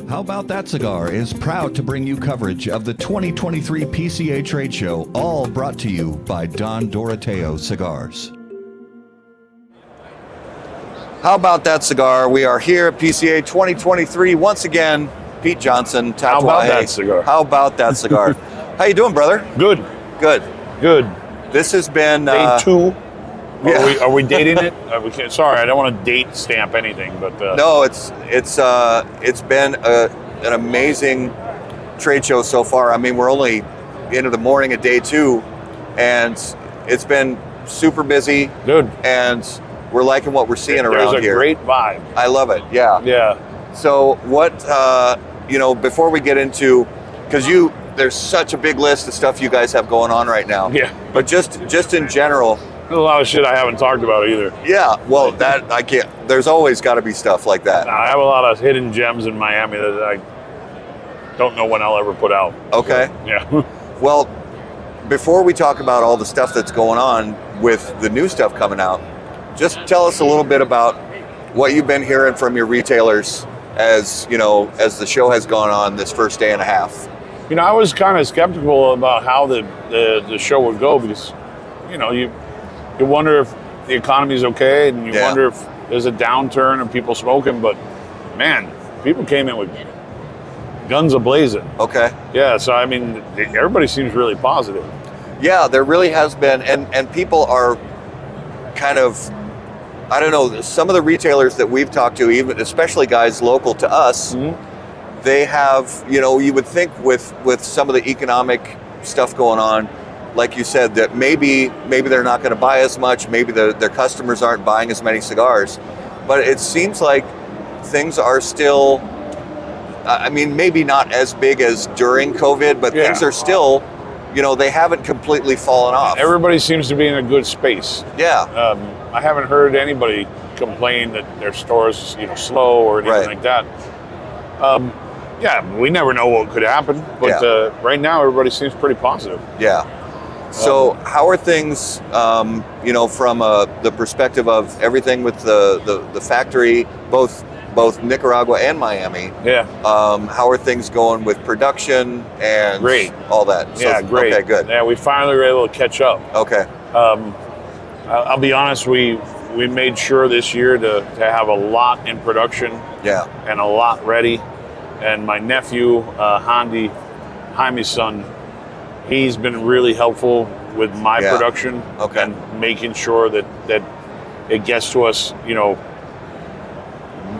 How About That Cigar is proud to bring you coverage of the 2023 PCA Trade Show, all brought to you by Don Doroteo Cigars. How About That Cigar? We are here at PCA 2023 once again. Pete Johnson, Tatuaje. How About That Cigar? How About That Cigar? How you doing, brother? Good. Good. Good. This has been day 2. Yeah. Are we dating it? Sorry, I don't want to date stamp anything, but no, it's been an amazing trade show so far. I mean, we're only into the morning of day 2, and it's been super busy. Good. And we're liking what we're seeing around here. There's a great vibe. I love it. Yeah. Yeah. So what before we get into, because there's such a big list of stuff you guys have going on right now. Yeah. But just in general. There's a lot of shit I haven't talked about either. Yeah, well, that I can't. There's always got to be stuff like that. I have a lot of hidden gems in Miami that I don't know when I'll ever put out. Okay. So, yeah. Well, before we talk about all the stuff that's going on with the new stuff coming out, just tell us a little bit about what you've been hearing from your retailers as the show has gone on this first day and a half. I was kind of skeptical about how the show would go because, you wonder if the economy's okay, and you wonder if there's a downturn of people smoking, but man, people came in with guns a-blazing. Okay. Yeah, so I mean, everybody seems really positive. Yeah, there really has been, and people are kind of, I don't know, some of the retailers that we've talked to, even especially guys local to us, they have, you would think with some of the economic stuff going on, like you said, that maybe they're not going to buy as much, maybe their customers aren't buying as many cigars, but it seems like things are still, I mean, maybe not as big as during COVID, but things are still, they haven't completely fallen off. Everybody seems to be in a good space. Yeah. I haven't heard anybody complain that their store's, slow or anything like that. Yeah, we never know what could happen, but right now everybody seems pretty positive. Yeah. So how are things, from the perspective of everything with the factory, both Nicaragua and Miami? Yeah. How are things going with production and great. All that? Yeah, so, great. Okay, good. Yeah, we finally were able to catch up. Okay. I'll be honest, we made sure this year to have a lot in production. Yeah. And a lot ready. And my nephew, Jaime's son, he's been really helpful with my production and making sure that it gets to us,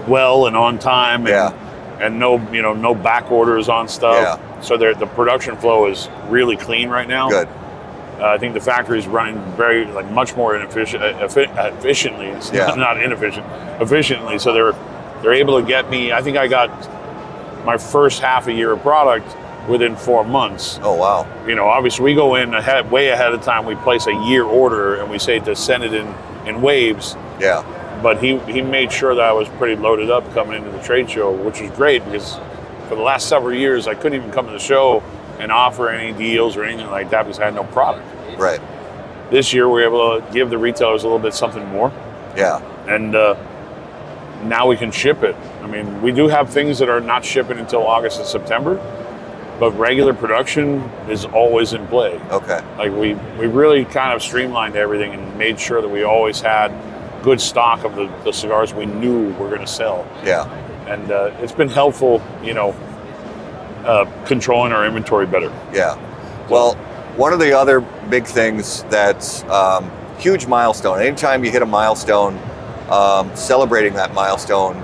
well and on time, and no back orders on stuff. Yeah. So the production flow is really clean right now. Good. I think the factory is running much more efficiently. It's not inefficient, efficiently. So they're able to get me. I think I got my first half a year of product within 4 months. Oh, wow. Obviously we go in way ahead of time. We place a year order and we say to send it in waves. Yeah. But he made sure that I was pretty loaded up coming into the trade show, which was great because for the last several years, I couldn't even come to the show and offer any deals or anything like that because I had no product. Right. This year, we were able to give the retailers a little bit something more. Yeah. And now we can ship it. I mean, we do have things that are not shipping until August and September, but regular production is always in play. Okay. Like we really kind of streamlined everything and made sure that we always had good stock of the cigars we knew were going to sell. Yeah. And it's been helpful, controlling our inventory better. Yeah. Well, one of the other big things that's huge milestone. Anytime you hit a milestone, celebrating that milestone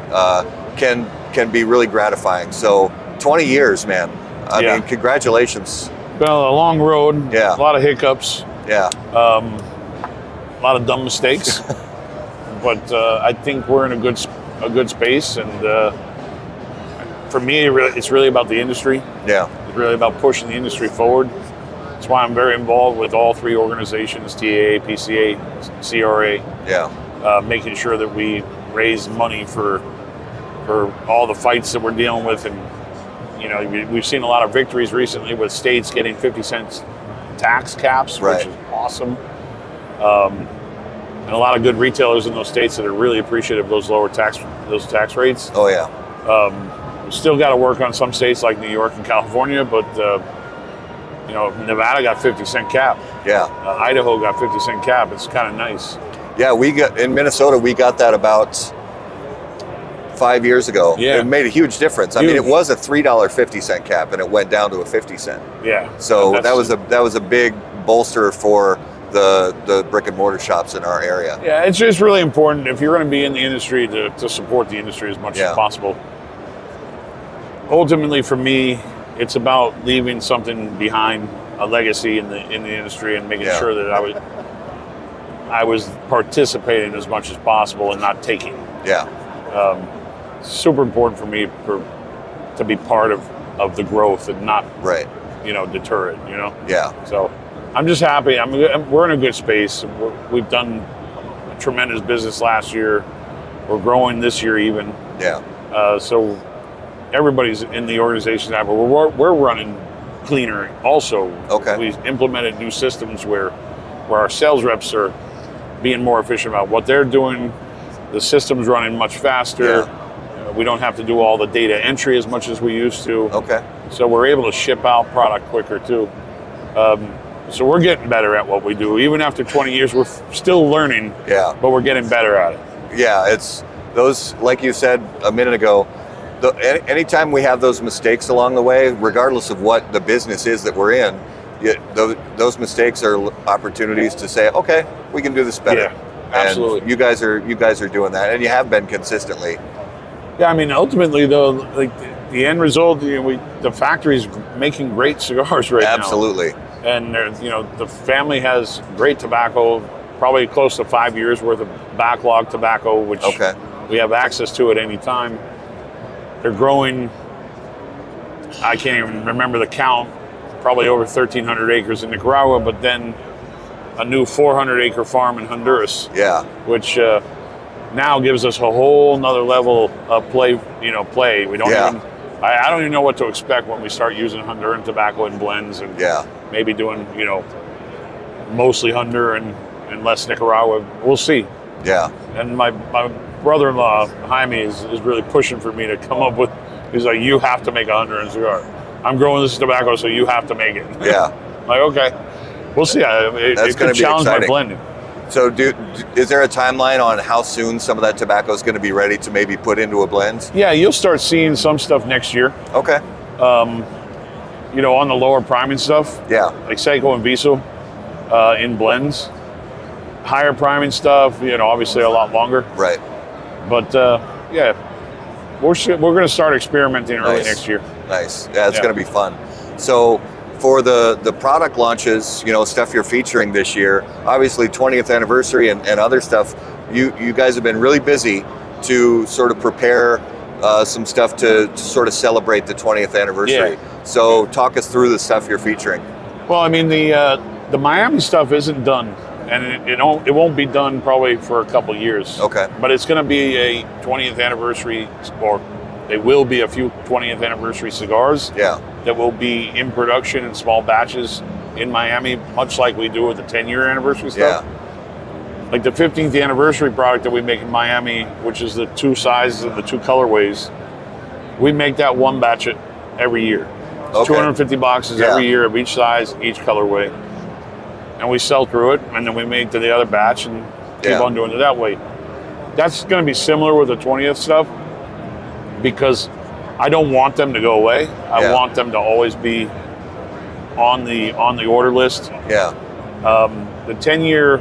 can be really gratifying. So 20 years, man. I mean, congratulations. Been a long road. Yeah. A lot of hiccups. Yeah. A lot of dumb mistakes. But I think we're in a good space, and for me, it's really about the industry. Yeah. It's really about pushing the industry forward. That's why I'm very involved with all 3 organizations, TAA, PCA, CRA. Yeah. Making sure that we raise money for all the fights that we're dealing with. And, we've seen a lot of victories recently with states getting 50 cents tax caps, which is awesome. And a lot of good retailers in those states that are really appreciative of those tax rates. Oh, yeah. Still got to work on some states like New York and California, but you know, Nevada got 50-cent cap. Yeah. Idaho got 50-cent cap. It's kind of nice. Yeah, we got in Minnesota. We got that about 5 years ago. Yeah. It made a huge difference. I mean, it was a $3.50 cap, and it went down to a 50-cent. Yeah. So that was a big bolster for the brick and mortar shops in our area. Yeah, it's just really important if you're going to be in the industry to support the industry as much as possible. Ultimately, for me, it's about leaving something behind, a legacy in the industry, and making sure that I was participating as much as possible and not taking. Yeah. Super important for me to be part of the growth and not deter it. Yeah. So I'm just happy. We're in a good space. We've done a tremendous business last year. We're growing this year even. Yeah. So everybody's in the organization now, but we're running cleaner also. Okay. We implemented new systems where our sales reps are being more efficient about what they're doing. The system's running much faster. Yeah. We don't have to do all the data entry as much as we used to. Okay. So we're able to ship out product quicker too. So we're getting better at what we do. Even after 20 years, we're still learning. Yeah. But we're getting better at it. Yeah, it's those, like you said a minute ago, anytime we have those mistakes along the way, regardless of what the business is that we're in, those mistakes are opportunities to say, okay, we can do this better. Yeah, absolutely. And you guys are doing that, and you have been consistently. Yeah, I mean, ultimately though, like the end result, the factory's making great cigars right now. Absolutely. And the family has great tobacco, probably close to 5 years worth of backlog tobacco, which we have access to at any time. They're growing, I can't even remember the count, probably over 1,300 acres in Nicaragua, but then a new 400-acre farm in Honduras. Yeah. Which now gives us a whole nother level of play. We don't even, I don't even know what to expect when we start using Honduran tobacco in blends and maybe doing, mostly Honduran and less Nicaragua. We'll see. Yeah. And my brother-in-law, Jaime, is really pushing for me to come up with, he's like, you have to make a Honduran cigar. I'm growing this tobacco, so you have to make it. Yeah. I'm like, okay. We'll see. It could challenge my blending. So is there a timeline on how soon some of that tobacco is going to be ready to maybe put into a blend? Yeah, you'll start seeing some stuff next year. Okay. On the lower priming stuff. Yeah. Like Seiko and Viso in blends. Higher priming stuff, obviously a lot longer. Right. But we're going to start experimenting early next year. Nice. Yeah, it's going to be fun. So for the product launches, stuff you're featuring this year, obviously 20th anniversary and other stuff, you guys have been really busy to sort of prepare some stuff to sort of celebrate the 20th anniversary. Yeah. So talk us through the stuff you're featuring. Well, I mean, the Miami stuff isn't done, and it won't be done probably for a couple years. Okay. But it's going to be a 20th anniversary, or there will be a few 20th anniversary cigars. Yeah. That will be in production in small batches in Miami, much like we do with the 10-year anniversary stuff. Yeah. Like the 15th anniversary product that we make in Miami, which is the 2 sizes and the 2 colorways, we make that one batch every year. It's 250 boxes every year of each size, each colorway. And we sell through it, and then we make the other batch and keep on doing it that way. That's going to be similar with the 20th stuff, because I don't want them to go away. I want them to always be on the order list. Yeah. The 10-year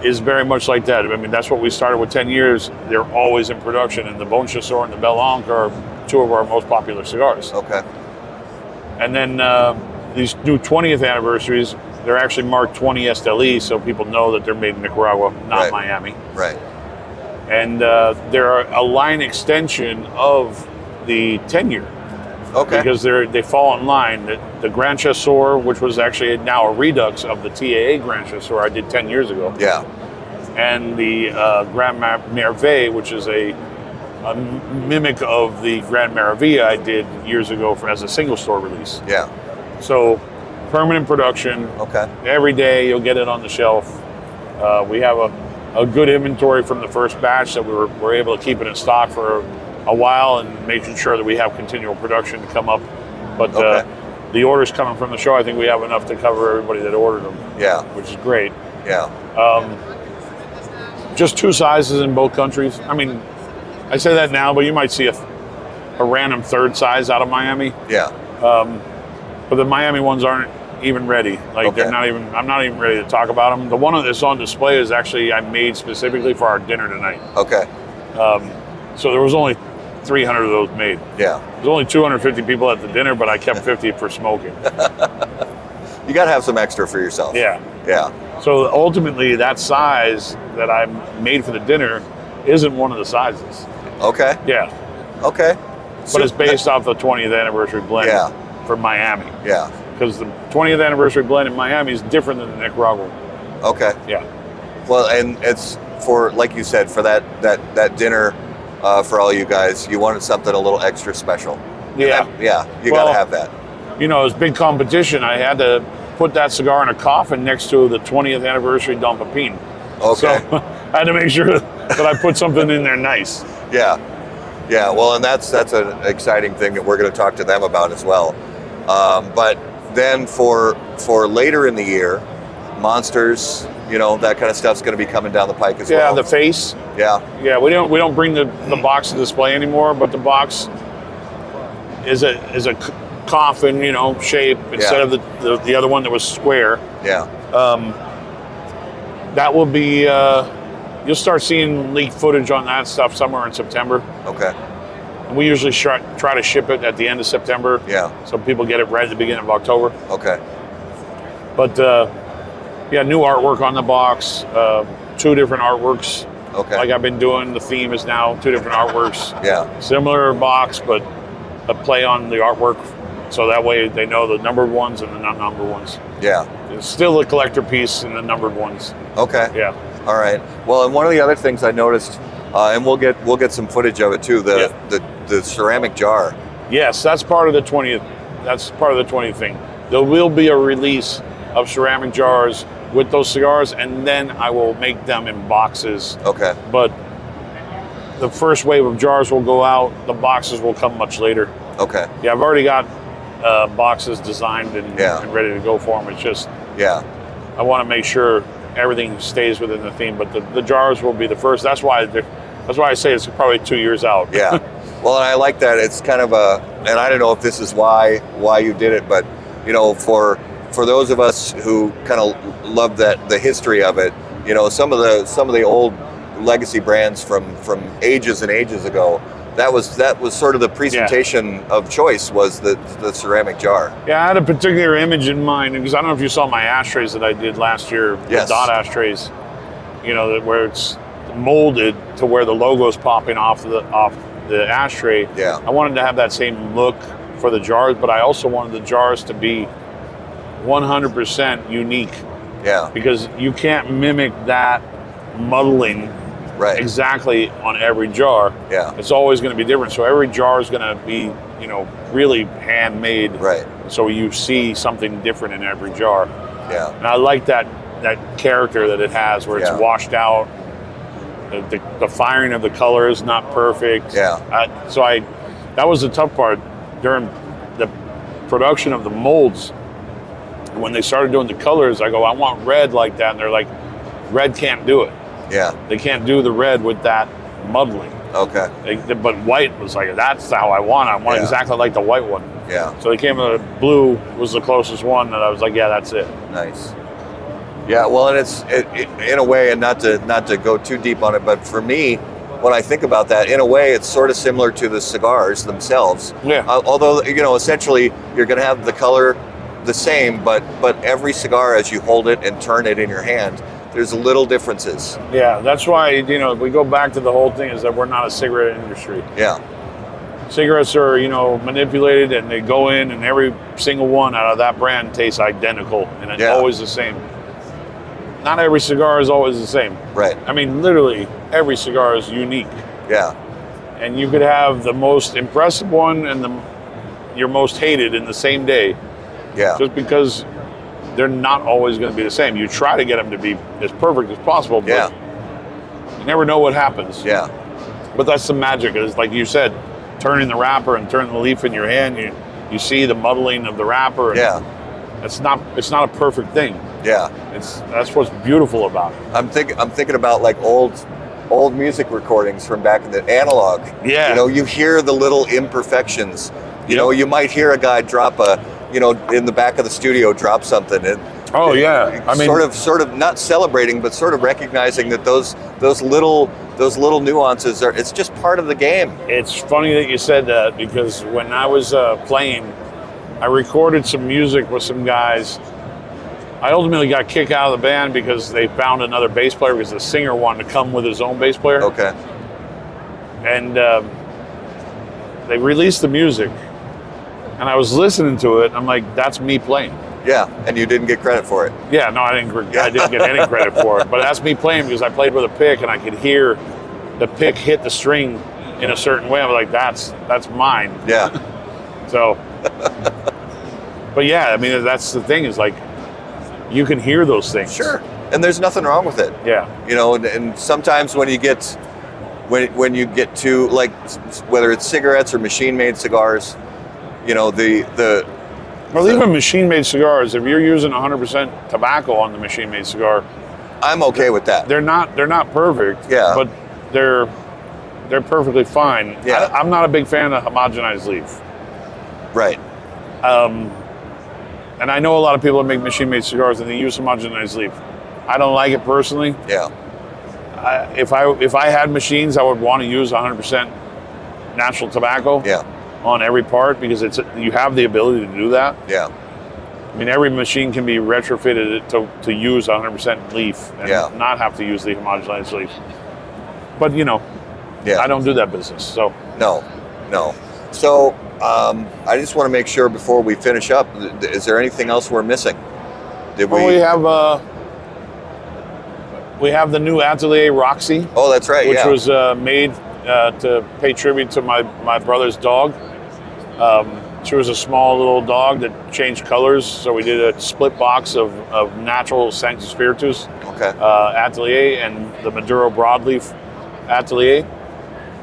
is very much like that. I mean, that's what we started with 10 years. They're always in production, and the Bon Chasseur and the Belle Oncle are 2 of our most popular cigars. Okay. And then these new 20th anniversaries, they're actually marked 20 SLE, so people know that they're made in Nicaragua, not Miami. Right. And they're a line extension of the 10-year. Okay. Because they fall in line. The Grand Chasseur, which was actually now a redux of the TAA Grand Chasseur I did 10 years ago. Yeah. And the Grand Merveille, which is a mimic of the Grand Maravilla I did years ago as a single store release. Yeah. So permanent production. Okay. Every day you'll get it on the shelf. We have a good inventory from the first batch that we're able to keep it in stock for a while and making sure that we have continual production to come up. But the orders coming from the show, I think we have enough to cover everybody that ordered them. Yeah. Which is great. Yeah. Just 2 sizes in both countries. I mean, I say that now, but you might see a random 3rd size out of Miami. Yeah. But the Miami ones aren't even ready. Like they're not even. I'm not even ready to talk about them. The one that's on display is actually I made specifically for our dinner tonight. Okay. So there was only 300 of those made. Yeah. There's only 250 people at the dinner, but I kept 50 for smoking. You got to have some extra for yourself. Yeah. Yeah. So ultimately, that size that I made for the dinner isn't one of the sizes. Okay. Yeah. Okay. But it's based off the 20th anniversary blend for Miami. Yeah. Because the 20th anniversary blend in Miami is different than the Nicaraguan. Okay. Yeah. Well, and it's for, like you said, for that dinner for all you guys, you wanted something a little extra special. Yeah. You got to have that. You know, it's big competition. I had to put that cigar in a coffin next to the 20th anniversary Don Pepin. Okay. So I had to make sure that I put something in there nice. Yeah. Yeah. Well, and that's an exciting thing that we're going to talk to them about as well. But then for later in the year, Monsters, that kind of stuff's going to be coming down the pike as well. Yeah, the face. Yeah. Yeah, we don't bring the box to display anymore, but the box is a coffin, shape instead of the other one that was square. Yeah. That will be you'll start seeing leaked footage on that stuff somewhere in September. Okay. And we usually try to ship it at the end of September. Yeah. So people get it right at the beginning of October. Okay. But new artwork on the box, 2 different artworks. Okay. Like I've been doing, the theme is now 2 different artworks. Yeah. Similar box, but a play on the artwork. So that way they know the numbered ones and the non-numbered ones. Yeah. It's still a collector piece in the numbered ones. Okay. Yeah. All right. Well, and one of the other things I noticed, and we'll get some footage of it too, the ceramic jar. Yes, that's part of the 20th. That's part of the 20th thing. There will be a release of ceramic jars with those cigars, and then I will make them in boxes. Okay. But the first wave of jars will go out. The boxes will come much later. Okay. Yeah, I've already got boxes designed and ready to go for them. It's just I want to make sure everything stays within the theme, but the jars will be the first. That's why I say it's probably 2 years out. Yeah. Well, and I like that. It's kind of and I don't know if this is why you did it, but for those of us who kind of love the history of it, some of the old legacy brands from ages and ages ago, that was sort of the presentation of choice, was the ceramic jar. Yeah, I had a particular image in mind, because I don't know if you saw my ashtrays that I did last year, the dot ashtrays, where it's molded to where the logo's popping off the ashtray. Yeah. I wanted to have that same look for the jars, but I also wanted the jars to be 100% unique. Yeah. Because you can't mimic that muddling exactly on every jar. Yeah. It's always going to be different. So every jar is going to be, really handmade. Right. So you see something different in every jar. Yeah. And I like that character that it has, where it's washed out. The firing of the color is not perfect. Yeah. That was the tough part during the production of the molds. When they started doing the colors, I go, I want red like that. And they're like, red can't do it. Yeah. They can't do the red with that muddling. Okay. But white was like, that's how I want it. I want exactly like the white one. Yeah. So they came with blue was the closest one, and I was like, yeah, that's it. Nice. Yeah, well, and it's in a way, and not to go too deep on it, but for me, when I think about that, in a way, it's sort of similar to the cigars themselves. Yeah. Although, essentially, you're going to have the color the same, but every cigar, as you hold it and turn it in your hand, there's little differences. Yeah, that's why, we go back to the whole thing is that we're not a cigarette industry. Yeah. Cigarettes are, manipulated, and they go in, and every single one out of that brand tastes identical, and it's always the same. Not every cigar is always the same. Right. I mean, literally, every cigar is unique. Yeah. And you could have the most impressive one and your most hated in the same day. Yeah. Just because they're not always going to be the same. You try to get them to be as perfect as possible, but you never know what happens. Yeah. But that's the magic. Is like you said, turning the wrapper and turning the leaf in your hand. You see the muddling of the wrapper. And it's not a perfect thing. Yeah. That's what's beautiful about it. I'm thinking about like old music recordings from back in the analog. Yeah. You know, you hear the little imperfections. You know, you might hear a guy drop in the back of the studio, drop something. I mean, sort of not celebrating, but sort of recognizing that those little nuances it's just part of the game. It's funny that you said that, because when I was playing, I recorded some music with some guys. I ultimately got kicked out of the band because they found another bass player because the singer wanted to come with his own bass player. Okay. And they released the music, and I was listening to it, and I'm like, that's me playing. Yeah, and you didn't get credit for it. Yeah, no, I didn't get any credit for it. But that's me playing because I played with a pick, and I could hear the pick hit the string in a certain way. I was like, that's mine. Yeah. So, but yeah, I mean, that's the thing, is like, you can hear those things. Sure, and there's nothing wrong with it. Yeah. You know, and sometimes when you get to, like, whether it's cigarettes or machine-made cigars, you know, even machine-made cigars, if you're using 100% tobacco on the machine-made cigar, I'm okay with that. They're not perfect. Yeah. But they're perfectly fine. Yeah. I'm not a big fan of homogenized leaf. Right. And I know a lot of people that make machine-made cigars and they use homogenized leaf. I don't like it personally. Yeah. If I had machines, I would want to use 100% natural tobacco. Yeah. On every part, because you have the ability to do that. Yeah. I mean, every machine can be retrofitted to use 100% leaf and not have to use the homogenized leaf. But I don't do that business. So no. So I just want to make sure before we finish up, is there anything else we're missing? We have the new Atelier Roxy. Oh, that's right. Which was made to pay tribute to my brother's dog. She was a small little dog that changed colors, so we did a split box of natural Sanctus Spiritus Atelier and the Maduro Broadleaf Atelier.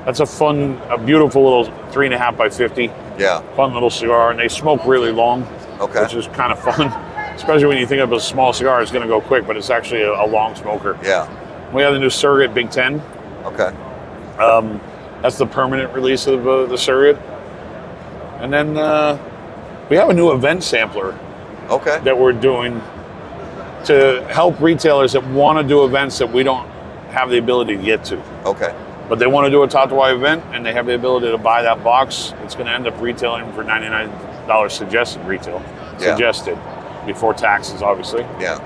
That's a beautiful little 3.5 by 50. Yeah. Fun little cigar, and they smoke really long, which is kind of fun. Especially when you think of a small cigar, it's going to go quick, but it's actually a long smoker. Yeah. We have the new Surrogate Big 10. Okay. That's the permanent release of the Surrogate. And then we have a new event sampler that we're doing to help retailers that want to do events that we don't have the ability to get to. Okay. But they want to do a Tatuaje event, and they have the ability to buy that box. It's going to end up retailing for $99 suggested retail. Suggested, before taxes, obviously. Yeah.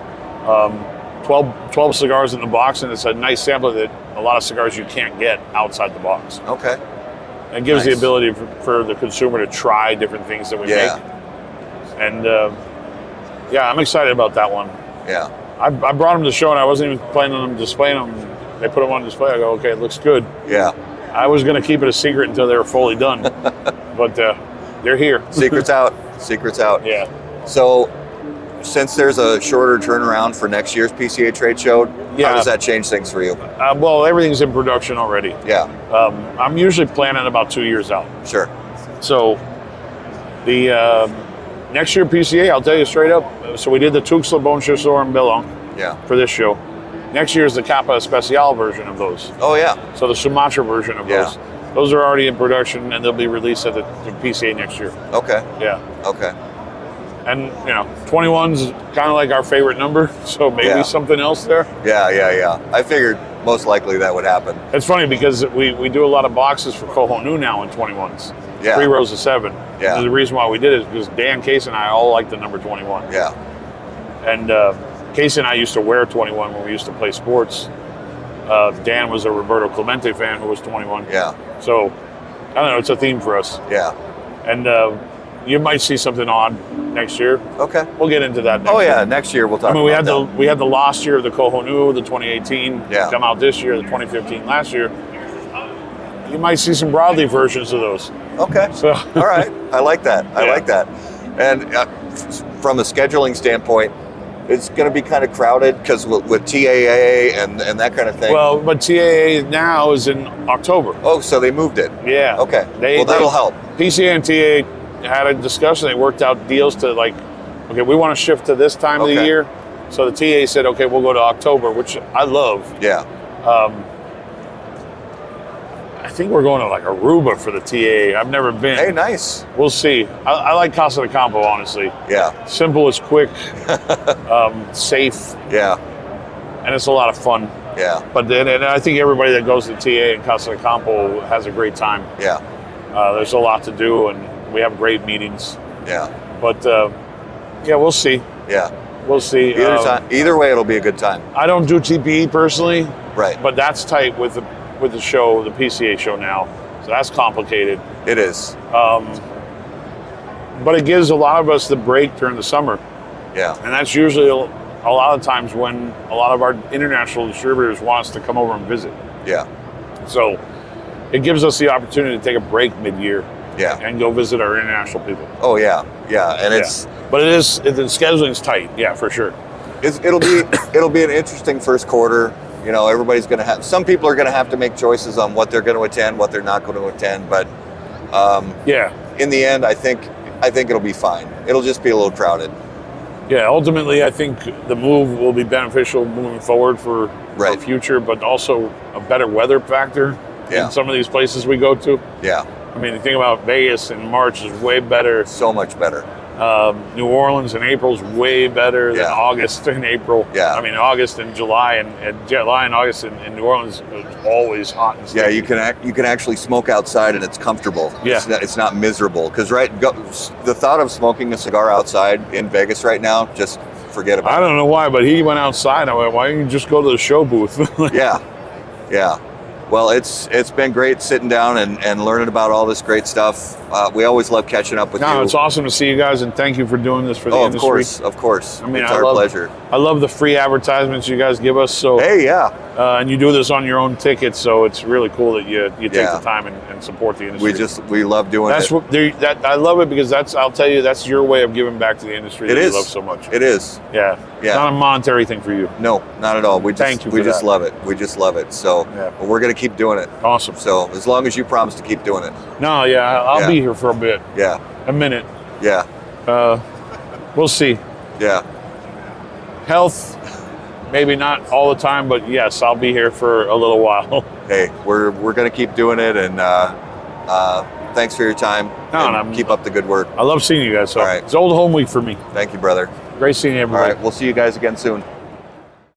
12 cigars in the box, and it's a nice sampler that a lot of cigars you can't get outside the box. Okay. It gives the ability for the consumer to try different things that we make. And I'm excited about that one. Yeah. I brought them to the show, and I wasn't even planning on them displaying them. They put them on display. I go, okay, it looks good. Yeah. I was going to keep it a secret until they were fully done, but they're here. Secret's out. Secret's out. Yeah. So, since there's a shorter turnaround for next year's PCA trade show, how does that change things for you? Well, everything's in production already. Yeah. I'm usually planning about 2 years out. Sure. So, the next year PCA, I'll tell you straight up. So we did the Tuxla Bone Chasseur and Belong for this show. Next year is the Capa Especial version of those. Oh, yeah. So the Sumatra version of those. Those are already in production, and they'll be released at the PCA next year. Okay. Yeah. Okay. And, 21's kind of like our favorite number, so maybe something else there. Yeah. I figured most likely that would happen. It's funny because we do a lot of boxes for Kohonu now in 21s. Yeah. 3 rows of 7. Yeah. And the reason why we did it is because Dan, Case, and I all like the number 21. Yeah. And Casey and I used to wear 21 when we used to play sports. Dan was a Roberto Clemente fan who was 21. Yeah. So, I don't know, it's a theme for us. Yeah. And you might see something odd next year. Okay. We'll get into that next year. Next year we'll talk about we had the last year of the Kohonu, the 2018 come out this year, the 2015 last year. You might see some broadleaf versions of those. Okay. So all right. I like that. I like that. And from a scheduling standpoint, it's going to be kind of crowded because with TAA and that kind of thing. Well, but TAA now is in October. Oh, so they moved it. Yeah. Okay. Well, that'll help. PCA and TA had a discussion. They worked out deals to like, okay, we want to shift to this time of the year. So the TA said, okay, we'll go to October, which I love. Yeah. I think we're going to like Aruba for the TA. I've never been. Hey, nice. We'll see. I like Casa de Campo, honestly. Yeah. Simple is quick, safe. Yeah. And it's a lot of fun. Yeah. But then, and I think everybody that goes to TA and Casa de Campo has a great time. Yeah. There's a lot to do, and we have great meetings. Yeah. But yeah, we'll see. Yeah. We'll see. Either way, it'll be a good time. I don't do TPE personally. Right. But that's tight with the show, the PCA show now. So that's complicated. It is. But it gives a lot of us the break during the summer. Yeah. And that's usually a lot of times when a lot of our international distributors want us to come over and visit. Yeah. So it gives us the opportunity to take a break mid-year. Yeah. And go visit our international people. Oh yeah. Yeah. And it's. But the scheduling's tight. Yeah, for sure. It'll be an interesting first quarter. You know, everybody's going to have. Some people are going to have to make choices on what they're going to attend, what they're not going to attend. But in the end, I think it'll be fine. It'll just be a little crowded. Yeah, ultimately, I think the move will be beneficial moving forward for the future, but also a better weather factor in some of these places we go to. Yeah. I mean, the thing about Vegas in March is way better. So much better. New Orleans in April is way better than August and April. Yeah. I mean, August and July and July and August in New Orleans is always hot and sticky. Yeah, you can actually smoke outside and it's comfortable. Yeah. It's not miserable. Because the thought of smoking a cigar outside in Vegas right now, just forget about it. I don't know why, but he went outside. I went, why don't you just go to the show booth? Yeah. Yeah. Well, it's been great sitting down and learning about all this great stuff. We always love catching up with you. No, it's awesome to see you guys, and thank you for doing this for the industry. Of course. I mean, it's our pleasure. I love the free advertisements you guys give us. So hey, yeah. And you do this on your own ticket, so it's really cool that you take the time and support the industry. We love doing it. I love it because I'll tell you, that's your way of giving back to the industry that you love so much. It is. Yeah. It's not a monetary thing for you. No, not at all. We just love it. We just love it. So we're going to keep doing it. Awesome. So as long as you promise to keep doing it. No, I'll be here for a bit. Yeah. A minute. Yeah. We'll see. Yeah. Health, maybe not all the time, but yes, I'll be here for a little while. Hey, we're going to keep doing it, and thanks for your time. Keep up the good work. I love seeing you guys. So all right. It's old home week for me. Thank you, brother. Great seeing everybody. All right, we'll see you guys again soon.